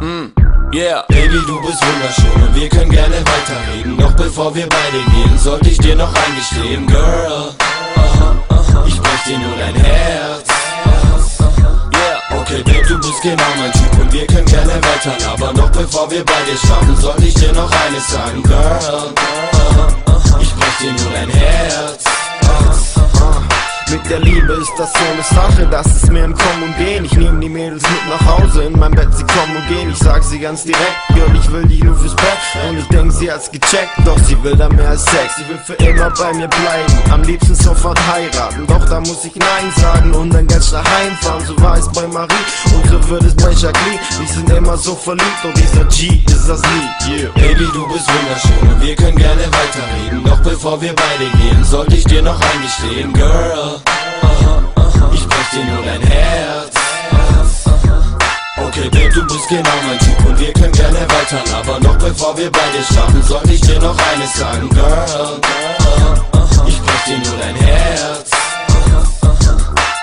Yeah. Baby, du bist wunderschön und wir können gerne weiterreden. Doch bevor wir beide gehen, sollte ich dir noch eingestehen, Girl, ich brech dir nur dein Herz. Okay, Babe, du bist genau mein Typ und wir können gerne weiter labern. Doch bevor wir beide starten, sollte ich dir noch eines sagen, Girl, ich brech dir nur dein Herz. Mit der Liebe ist das so eine Sache, das ist mir im Kommen und Gehen. Ich nehm die Mädels mit nach Hause, in mein Bett, sie kommen und gehen. Ich sag sie ganz direkt, Girl, ich will dich nur fürs Bett. Und ich denk, sie hat's gecheckt, doch sie will da mehr als Sex. Sie will für immer bei mir bleiben, am liebsten sofort heiraten. Doch da muss ich Nein sagen und dann ganz schnell heimfahren. So war es bei Marie und so wird es bei Jacqueline. Wir sind immer so verliebt und dieser G ist das Lied, yeah. Baby, du bist wunderschön und wir können gerne weiterreden. Doch bevor wir beide gehen, sollte ich dir noch eingestehen, Girl, ich brech dir nur dein Herz. Okay, Babe, du bist genau mein Typ und wir können gerne weiter labern. Doch bevor wir beide starten, sollte ich dir noch eines sagen, Girl, ich brech dir nur dein Herz.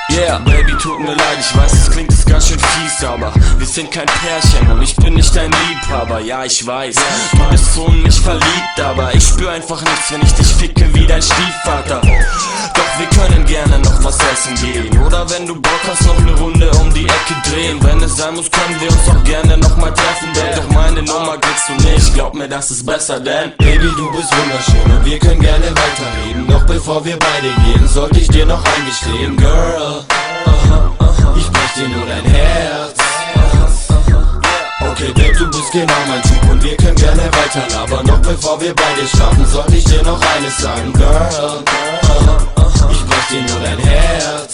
Yeah, Baby, tut mir leid, ich weiß, es klingt jetzt ganz schön fies, aber wir sind kein Pärchen und ich bin nicht dein Liebhaber. Ja, ich weiß, du bist so in mich verliebt, aber ich spür einfach nichts, wenn ich dich ficke wie dein Stiefvater. Doch wir können gerne noch was essen gehen, oder wenn du Bock hast, noch eine Runde um die Ecke drehen. Wenn es sein muss, können wir uns auch gerne noch mal treffen, denn doch meine Nummer kriegst du nicht, glaub mir, das ist besser, denn Baby, du bist wunderschön und wir können gerne weiterreden. Doch bevor wir beide gehen, sollte ich dir noch eingestehen, Girl, ich brech dir nur dein Herz. Okay, Babe, du bist genau mein Typ und wir können gerne weiter labern. Doch bevor wir beide starten, sollte ich dir noch eines sagen, Girl, ich brech dir nur dein Herz.